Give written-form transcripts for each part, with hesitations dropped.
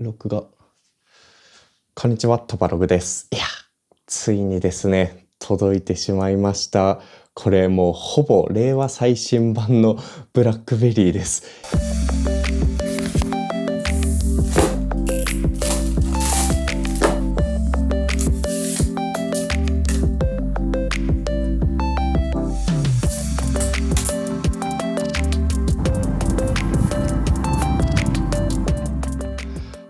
録画。こんにちは、トバログです。いや、ついにですね、届いてしまいました。これもうほぼ令和最新版のブラックベリーです。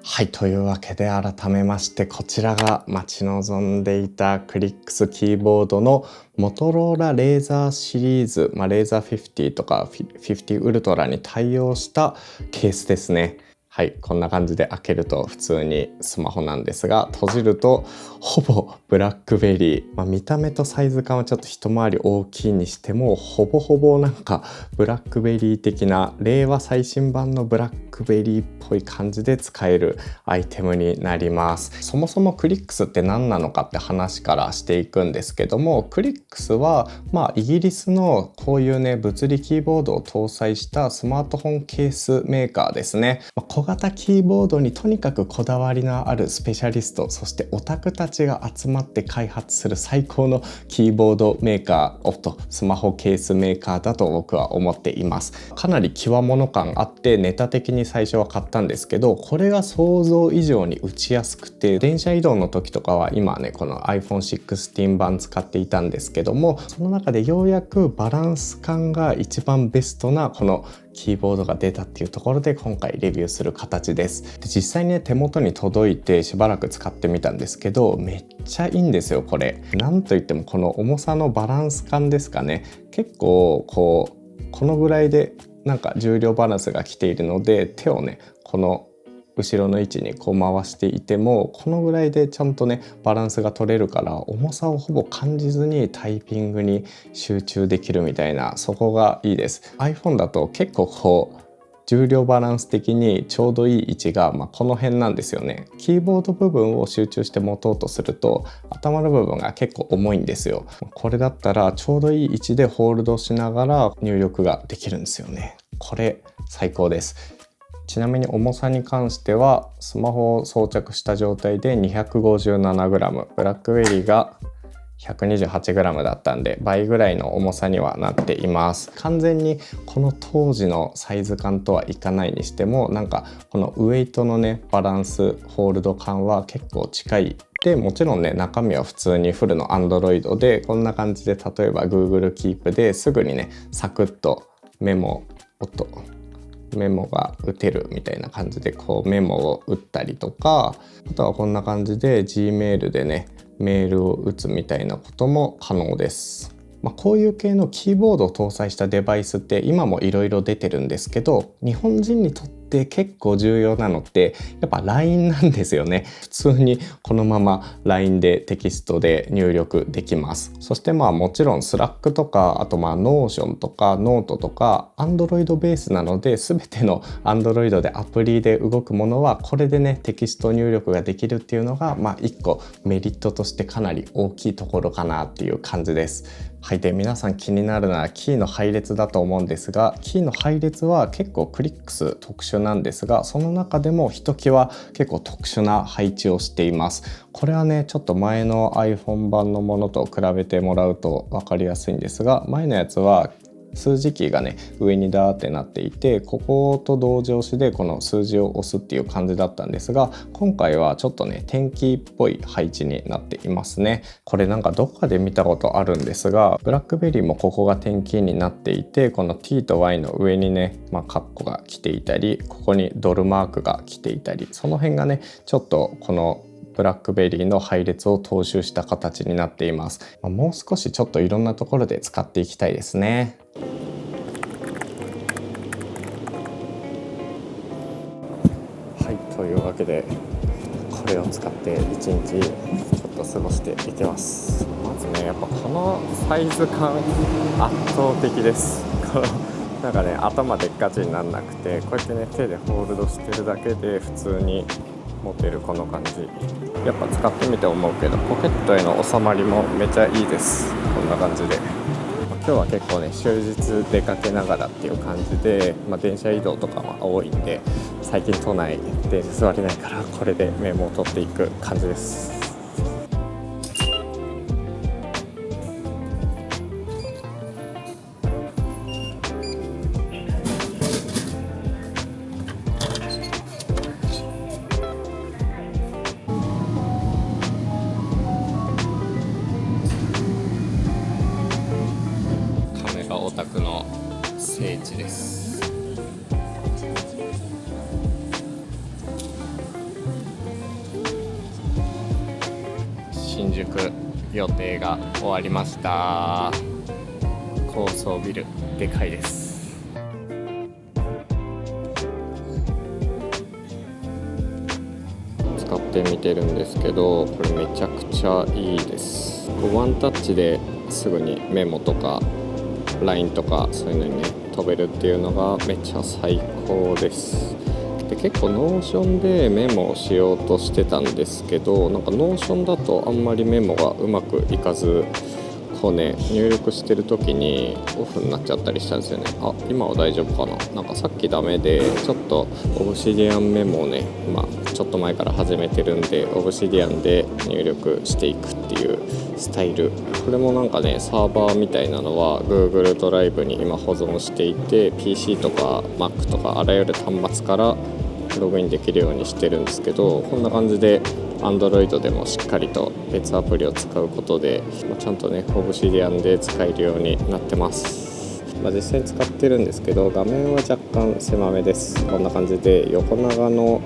はい、というわけで改めましてこちらが待ち望んでいたクリックスキーボードのモトローラレーザーシリーズ、レーザー50とか50ウルトラに対応したケースですね。はい、こんな感じで開けると普通にスマホなんですが、閉じるとほぼブラックベリー、見た目とサイズ感はちょっと一回り大きいにしてもほぼなんかブラックベリー的な令和最新版のブラックベリーっぽい感じで使えるアイテムになります。そもそもクリックスって何なのかって話からしていくんですけども、クリックスはイギリスのこういうね物理キーボードを搭載したスマートフォンケースメーカーですね。小型キーボードにとにかくこだわりのあるスペシャリスト、そしてオタクたちが集まって開発する最高のキーボードメーカースマホケースメーカーだと僕は思っています。かなり極物感あってネタ的に最初は買ったんですけど、これが想像以上に打ちやすくて、電車移動の時とかは今ねこの iPhone16 版使っていたんですけども、その中でようやくバランス感が一番ベストなこのキーボードが出たっていうところで今回レビューする形です。で実際にね手元に届いてしばらく使ってみたんですけど、めっちゃいいんですよこれ。なんといってもこの重さのバランス感ですかね。結構このぐらいでなんか重量バランスが来ているので、手をねこの後ろの位置にこう回していてもこのぐらいでちゃんとねバランスが取れるから、重さをほぼ感じずにタイピングに集中できるみたいな、そこがいいです。 iPhone だと結構重量バランス的にちょうどいい位置が、この辺なんですよね。キーボード部分を集中して持とうとすると頭の部分が結構重いんですよ。これだったらちょうどいい位置でホールドしながら入力ができるんですよね。これ最高です。ちなみに重さに関してはスマホを装着した状態で 257g、 ブラックベリーが 128g だったんで倍ぐらいの重さにはなっています。完全にこの当時のサイズ感とはいかないにしても、なんかこのウエイトのねバランスホールド感は結構近いで、もちろんね中身は普通にフルの Android で、こんな感じで例えば Google Keep ですぐにねサクッとメモが打てるみたいな感じでこうメモを打ったりとか、あとはこんな感じで Gmail でねメールを打つみたいなことも可能です。こういう系のキーボードを搭載したデバイスって今もいろいろ出てるんですけど、日本人にとって結構重要なのってやっぱ LINE なんですよね。普通にこのまま LINE でテキストで入力できます。そしてもちろん Slack とか、あとNotion とか Note とか Android ベースなので、全ての Android でアプリで動くものはこれでねテキスト入力ができるっていうのが一個メリットとしてかなり大きいところかなっていう感じです。はい、で皆さん気になるのはキーの配列だと思うんですが、キーの配列は結構クリックス特殊なんですが、その中でもひときわ結構特殊な配置をしています。これはねちょっと前の iPhone 版のものと比べてもらうと分かりやすいんですが、前のやつは数字キーがね上にダーってなっていて、ここと同時押しでこの数字を押すっていう感じだったんですが、今回はちょっとね点キーっぽい配置になっていますね。これなんかどっかで見たことあるんですが、ブラックベリーもここが点キーになっていて、この T と Y の上にねカッコが来ていたり、ここにドルマークが来ていたり、その辺がねちょっとこのブラックベリーの配列を踏襲した形になっています。もう少しちょっといろんなところで使っていきたいですね。はい、というわけでこれを使って一日ちょっと過ごしていきます。まずねやっぱこのサイズ感圧倒的です。なんかね頭でっかちにならなくて、こうやってね手でホールドしてるだけで普通に持てるこの感じ、やっぱ使ってみて思うけどポケットへの収まりもめちゃいいです。こんな感じで今日は結構ね終日出かけながらっていう感じで、電車移動とかは多いんで、最近都内電車座れないからこれでメモを取っていく感じです。亀がオタクの聖地です。新宿予定が終わりました。高層ビルでかいです。使ってみてるんですけど、これめちゃくちゃいいです。ワンタッチですぐにメモとか LINE とかそういうのにね飛べるっていうのがめっちゃ最高です。で結構ノーションでメモをしようとしてたんですけど、なんかノーションだとあんまりメモがうまくいかず、こうね入力してる時にオフになっちゃったりしたんですよね。あ、今は大丈夫かな。なんかさっきダメで、ちょっとオブシディアンメモをねちょっと前から始めてるんで、オブシディアンで入力していくっていうスタイル。これもなんかねサーバーみたいなのは Google ドライブに今保存していて、 PC とか Mac とかあらゆる端末からログインできるようにしてるんですけど、こんな感じで Android でもしっかりと別アプリを使うことで、ちゃんとねオブシディアンで使えるようになってます。実際に使ってるんですけど、画面は若干狭めです。こんな感じで横長の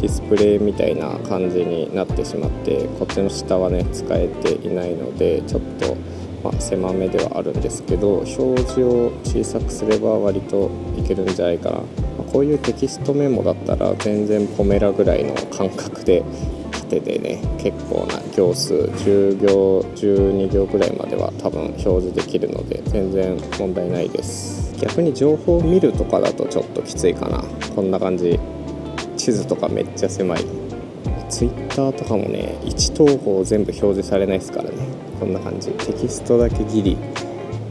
ディスプレイみたいな感じになってしまって、こっちの下はね使えていないので、ちょっと狭めではあるんですけど、表示を小さくすれば割といけるんじゃないかな。こういうテキストメモだったら全然ポメラぐらいの感覚で縦でね結構な行数10行12行ぐらいまでは多分表示できるので全然問題ないです。逆に情報を見るとかだとちょっときついかな。こんな感じ、地図とかめっちゃ狭い。ツイッターとかもね1投稿全部表示されないですからね。こんな感じ、テキストだけギリ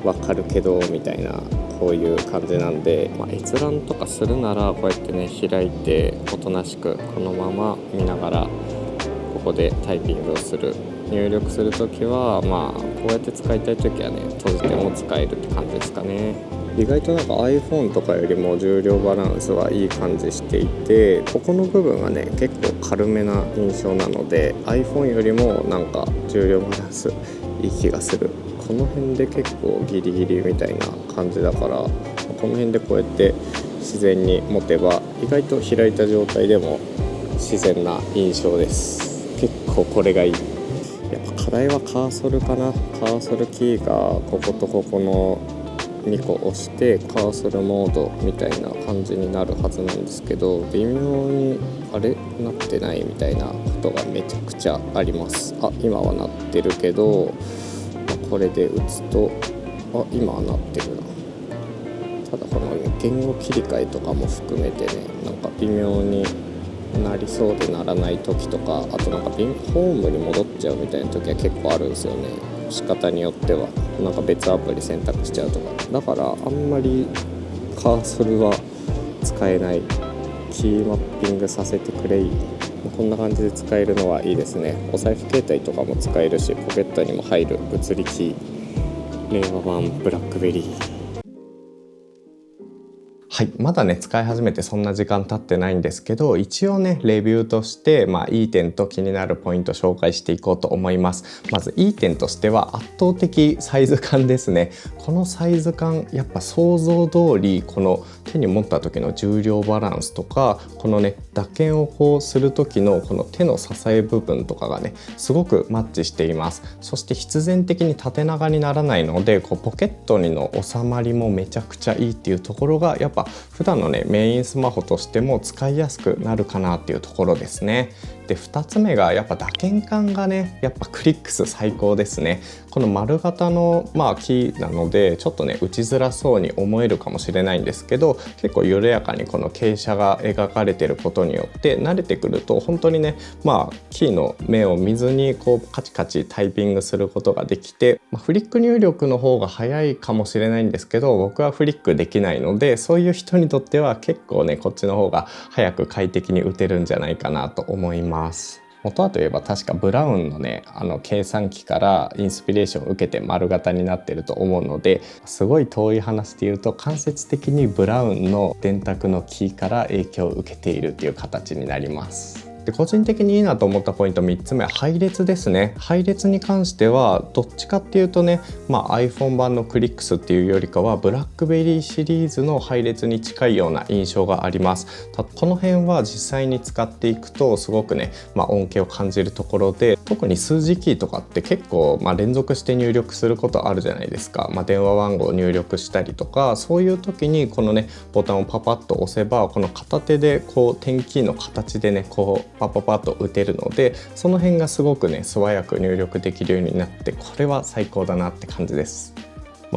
わかるけどみたいな、こういう感じなんで、閲覧とかするならこうやってね開いておとなしくこのまま見ながらここでタイピングをする。入力するときはこうやって使いたいときはね閉じても使えるって感じですかね。意外となんか iPhone とかよりも重量バランスはいい感じしていて、ここの部分がね結構軽めな印象なので iPhone よりもなんか重量バランスいい気がする。この辺で結構ギリギリみたいな感じだから、この辺でこうやって自然に持てば意外と開いた状態でも自然な印象です。結構これがいい。やっぱ課題はカーソルかな。カーソルキーがこことここの2個押してカーソルモードみたいな感じになるはずなんですけど、微妙にあれなってないみたいなことがめちゃくちゃあります。今はなってるけど、これで打つと今はなってるな。ただこの、言語切り替えとかも含めてねなんか微妙になりそうでならない時とか、あとなんかホームに戻っちゃうみたいな時は結構あるんですよね。仕方によってはなんか別アプリ選択しちゃうとか、だからあんまりカーソルは使えない。キーマッピングさせてくれい。こんな感じで使えるのはいいですね。お財布携帯とかも使えるし、ポケットにも入る物理キー。令和版ブラックベリー。はい、まだね使い始めてそんな時間経ってないんですけど、一応ねレビューとしていい点と気になるポイントを紹介していこうと思います。まずいい点としては圧倒的サイズ感ですね。このサイズ感やっぱ想像通り、この手に持った時の重量バランスとか、このね打鍵をこうする時のこの手の支え部分とかがねすごくマッチしています。そして必然的に縦長にならないので、こうポケットにの収まりもめちゃくちゃいいっていうところがやっぱ普段のねメインスマホとしても使いやすくなるかなっていうところですね。で2つ目がやっぱ打鍵感がねやっぱクリックス最高ですね。この丸型のキーなのでちょっとね打ちづらそうに思えるかもしれないんですけど、結構緩やかにこの傾斜が描かれてることによって慣れてくると本当にねキーの目を見ずにこうカチカチタイピングすることができて、フリック入力の方が早いかもしれないんですけど、僕はフリックできないのでそういう人にとっては結構ねこっちの方が早く快適に打てるんじゃないかなと思います。元はといえば確かブラウンのね計算機からインスピレーションを受けて丸型になってると思うので、すごい遠い話で言うと間接的にブラウンの電卓のキーから影響を受けているっていう形になります。で個人的にいいなと思ったポイント3つ目は配列ですね。配列に関してはどっちかっていうとね、iPhone 版のクリックスっていうよりかはブラックベリーシリーズの配列に近いような印象があります。この辺は実際に使っていくとすごくね、恩恵を感じるところで、特に数字キーとかって結構、連続して入力することあるじゃないですか。電話番号を入力したりとか、そういう時にこのねボタンをパパッと押せばこの片手でこう点キーの形でねこうパパパッと打てるので、その辺がすごくね素早く入力できるようになって、これは最高だなって感じです。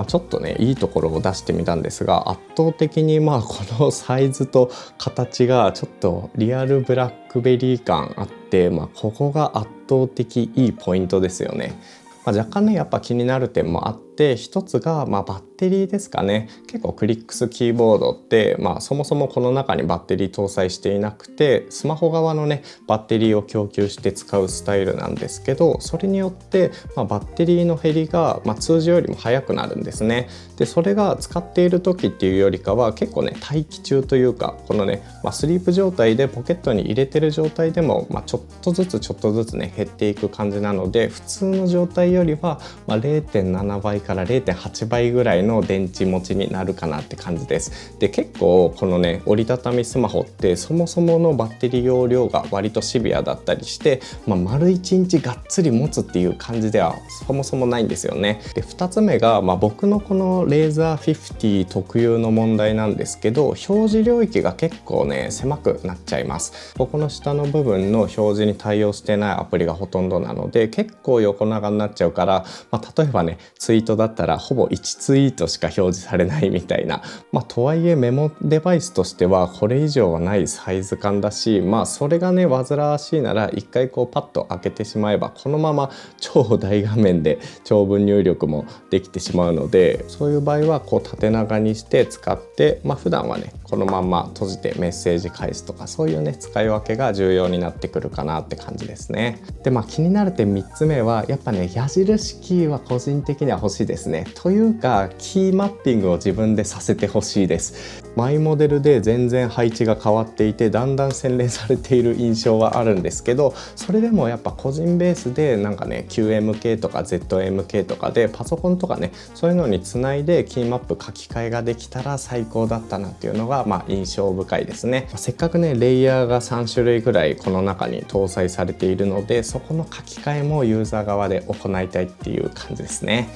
ちょっとねいいところを出してみたんですが、圧倒的にこのサイズと形がちょっとリアルブラックベリー感あって、ここが圧倒的いいポイントですよね。若干ねやっぱ気になる点もあって、一つがバッテリーですかね。結構クリックスキーボードってそもそもこの中にバッテリー搭載していなくて、スマホ側のねバッテリーを供給して使うスタイルなんですけど、それによってバッテリーの減りが通常よりも早くなるんですね。でそれが使っている時っていうよりかは結構ね待機中というか、このねスリープ状態でポケットに入れてる状態でもちょっとずつね減っていく感じなので、普通の状態よりは0.7 倍から 0.8 倍ぐらいの電池持ちになるかなって感じです。で結構このね折りたたみスマホってそもそものバッテリー容量が割とシビアだったりして、丸1日がっつり持つっていう感じではそもそもないんですよね。で2つ目が、僕のこのレーザー50特有の問題なんですけど、表示領域が結構ね狭くなっちゃいます。ここの下の部分の表示に対応してないアプリがほとんどなので結構横長になっちゃうから、例えばねツイートだったらほぼ1ツイートしか表示されないみたいな、とはいえメモデバイスとしてはこれ以上はないサイズ感だし、それがね煩わしいなら一回こうパッと開けてしまえばこのまま超大画面で長文入力もできてしまうので、そういう場合はこう縦長にして使って、普段はねこのまま閉じてメッセージ返すとか、そういうね使い分けが重要になってくるかなって感じですね。で気になる点3つ目はやっぱね矢印キーは個人的には欲しいですね。というかキーマッピングを自分でさせてほしいです。マイモデルで全然配置が変わっていてだんだん洗練されている印象はあるんですけど、それでもやっぱ個人ベースでなんかね QMK とか ZMK とかでパソコンとかねそういうのにつないでキーマップ書き換えができたら最高だったなっていうのが印象深いですね。せっかくねレイヤーが3種類ぐらいこの中に搭載されているので、そこの書き換えもユーザー側で行いたいっていう感じですね。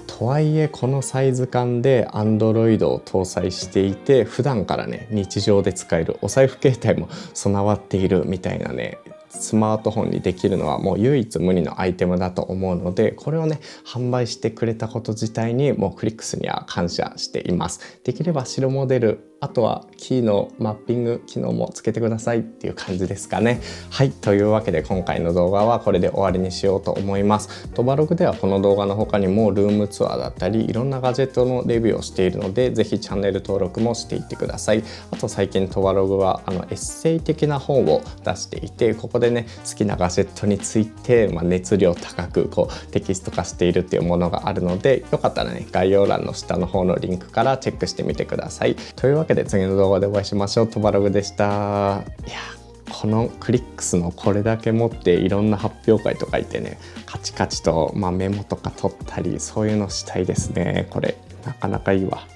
とはいえこのサイズ感で Android を搭載していて、普段からね日常で使えるお財布携帯も備わっているみたいなねスマートフォンにできるのはもう唯一無二のアイテムだと思うので、これをね販売してくれたこと自体にもうクリックスには感謝しています。できれば白モデル、あとはキーのマッピング機能もつけてくださいっていう感じですかね。はい、というわけで今回の動画はこれで終わりにしようと思います。トバログではこの動画の他にもルームツアーだったりいろんなガジェットのレビューをしているので、ぜひチャンネル登録もしていってください。あと最近トバログはエッセイ的な本を出していて、ここでね好きなガジェットについて、熱量高くテキスト化しているっていうものがあるので、よかったらね概要欄の下の方のリンクからチェックしてみてください。というわけで次の動画でお会いしましょう。トバログでした。いやこのクリックスのこれだけ持っていろんな発表会とか行ってねカチカチとメモとか取ったりそういうのしたいですね。これなかなかいいわ。